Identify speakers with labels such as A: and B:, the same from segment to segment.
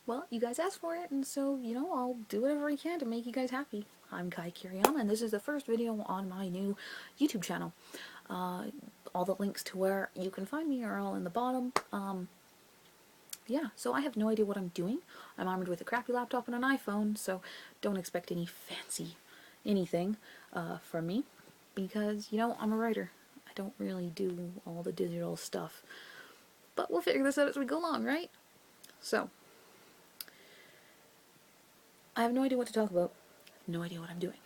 A: Well, you guys asked for it, and so, I'll do whatever I can to make you guys happy. I'm Kiriyama, and this is the first video on my new YouTube channel. All the links to where you can find me are all in the bottom. Yeah, so I have no idea what I'm doing. I'm armed with a crappy laptop and an iPhone, so don't expect any fancy anything from me, because, I'm a writer. I don't really do all the digital stuff. But we'll figure this out as we go along, right? So, I have no idea what to talk about. I have no idea what I'm doing.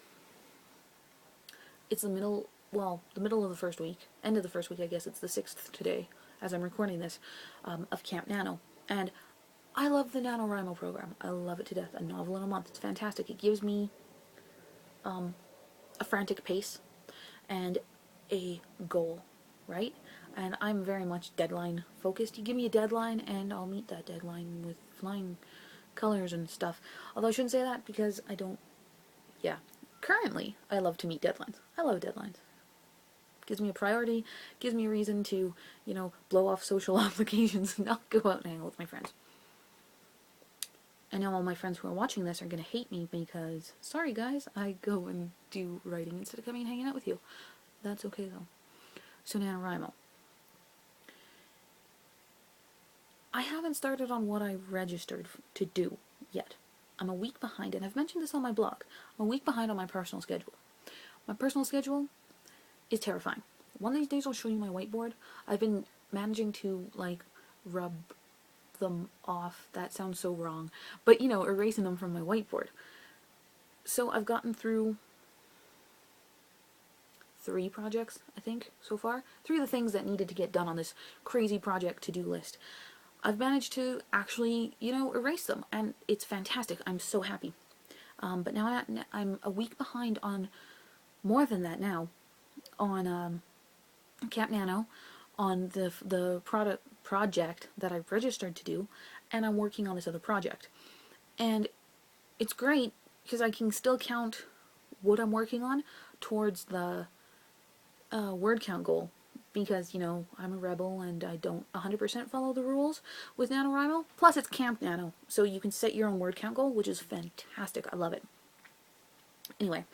A: It's the middle of the first week, end of the first week, I guess. It's the 6th today, as I'm recording this, of Camp Nano. And I love the NaNoWriMo program. I love it to death. A novel in a month. It's fantastic. It gives me a frantic pace and a goal, right? And I'm very much deadline focused. You give me a deadline and I'll meet that deadline with flying colors and stuff. Although I shouldn't say that because I don't, yeah. Currently, I love to meet deadlines. I love deadlines. Gives me a priority, gives me a reason to, blow off social obligations and not go out and hang out with my friends. I know all my friends who are watching this are going to hate me because, sorry guys, I go and do writing instead of coming and hanging out with you. That's okay though. So NaNoWriMo. I haven't started on what I registered to do yet. I'm a week behind, and I've mentioned this on my blog. I'm a week behind on my personal schedule. My personal schedule is terrifying. One of these days I'll show you my whiteboard. I've been managing to, rub them off. That sounds so wrong. But, erasing them from my whiteboard. So I've gotten through 3 projects, I think, so far. 3 of the things that needed to get done on this crazy project to-do list. I've managed to actually, erase them, and it's fantastic. I'm so happy. But now I'm a week behind on, more than that now, on Camp Nano, on the project that I've registered to do, and I'm working on this other project. And it's great, because I can still count what I'm working on towards the word count goal. Because, I'm a rebel and I don't 100% follow the rules with NaNoWriMo. Plus, it's Camp Nano, so you can set your own word count goal, which is fantastic. I love it. Anyway,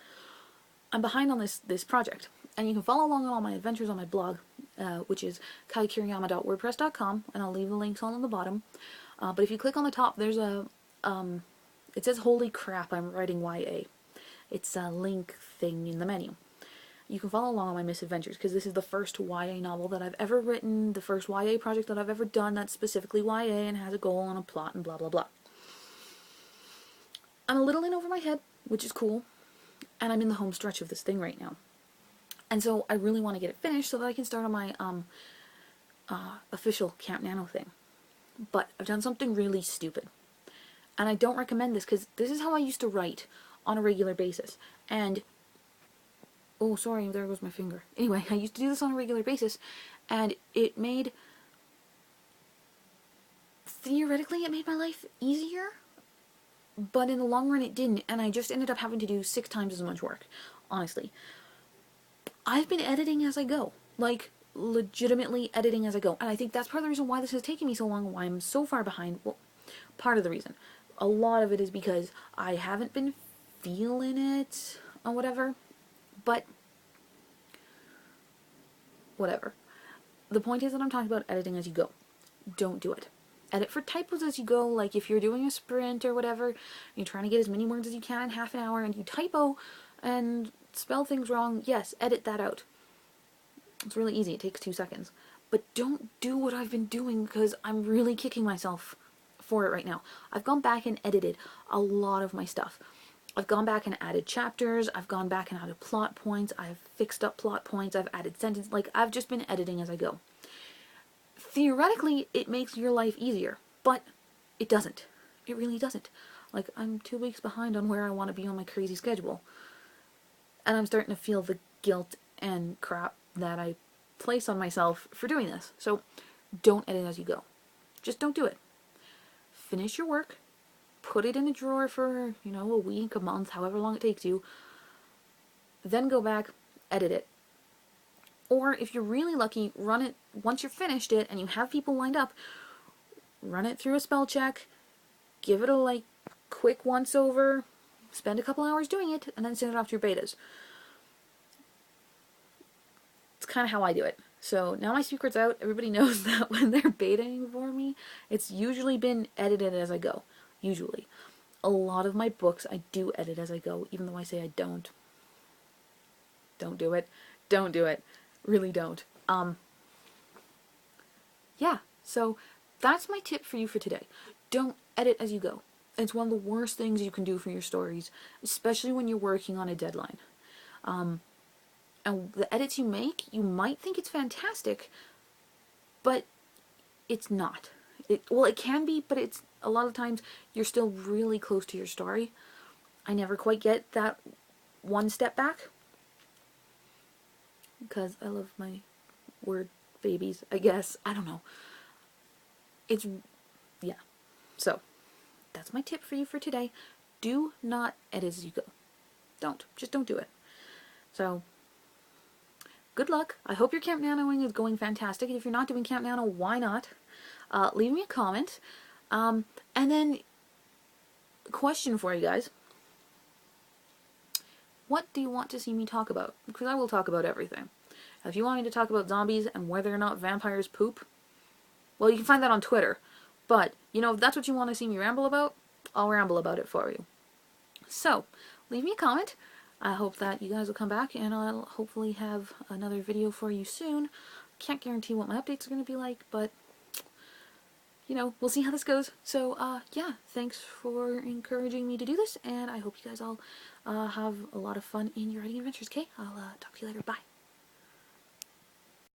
A: I'm behind on this project, and you can follow along on all my adventures on my blog, which is kiriyama.wordpress.com, and I'll leave the links all on the bottom. But if you click on the top, there's a, it says, holy crap, I'm writing YA. It's a link thing in the menu. You can follow along on my misadventures, because this is the first YA novel that I've ever written, the first YA project that I've ever done that's specifically YA and has a goal and a plot and blah blah blah. I'm a little in over my head, which is cool, and I'm in the home stretch of this thing right now. And so I really want to get it finished so that I can start on my official Camp Nano thing. But I've done something really stupid. And I don't recommend this, because this is how I used to write on a regular basis. And oh, sorry, there goes my finger. Anyway, I used to do this on a regular basis, and theoretically, it made my life easier, but in the long run it didn't, and I just ended up having to do 6 times as much work, honestly. I've been editing as I go, legitimately editing as I go, and I think that's part of the reason why this has taken me so long, why I'm so far behind. Well, part of the reason. A lot of it is because I haven't been feeling it, or whatever. But, whatever. The point is that I'm talking about editing as you go. Don't do it. Edit for typos as you go, like if you're doing a sprint or whatever, you're trying to get as many words as you can in half an hour, and you typo and spell things wrong, yes, edit that out. It's really easy, it takes 2 seconds. But don't do what I've been doing, because I'm really kicking myself for it right now. I've gone back and edited a lot of my stuff. I've gone back and added chapters, I've gone back and added plot points, I've fixed up plot points, I've added sentences, I've just been editing as I go. Theoretically, it makes your life easier, but it doesn't. It really doesn't. I'm 2 weeks behind on where I want to be on my crazy schedule. And I'm starting to feel the guilt and crap that I place on myself for doing this. So, don't edit as you go. Just don't do it. Finish your work. Put it in a drawer for, a week, a month, however long it takes you. Then go back, edit it. Or if you're really lucky, run it, once you're finished it and you have people lined up, run it through a spell check, give it a like quick once over, spend a couple hours doing it, and then send it off to your betas. It's kind of how I do it. So now my secret's out. Everybody knows that when they're betaing for me, it's usually been edited as I go. Usually. A lot of my books I do edit as I go, even though I say I don't. Don't do it. Don't do it. Really don't. Yeah, so that's my tip for you for today. Don't edit as you go. It's one of the worst things you can do for your stories, especially when you're working on a deadline. And the edits you make, you might think it's fantastic, but it's not. Well, it can be, but it's a lot of times you're still really close to your story. I never quite get that one step back, because I love my word babies, I guess. I don't know. Yeah. So, that's my tip for you for today. Do not edit as you go. Just don't do it. So, good luck. I hope your Camp Nanoing is going fantastic. If you're not doing Camp Nano, why not? Leave me a comment. And then, question for you guys. What do you want to see me talk about? Because I will talk about everything. If you want me to talk about zombies and whether or not vampires poop, well, you can find that on Twitter. But, you know, if that's what you want to see me ramble about, I'll ramble about it for you. So, leave me a comment. I hope that you guys will come back, and I'll hopefully have another video for you soon. Can't guarantee what my updates are going to be like, but, you know, we'll see how this goes. So, yeah, thanks for encouraging me to do this, and I hope you guys all have a lot of fun in your writing adventures, okay? I'll talk to you later. Bye.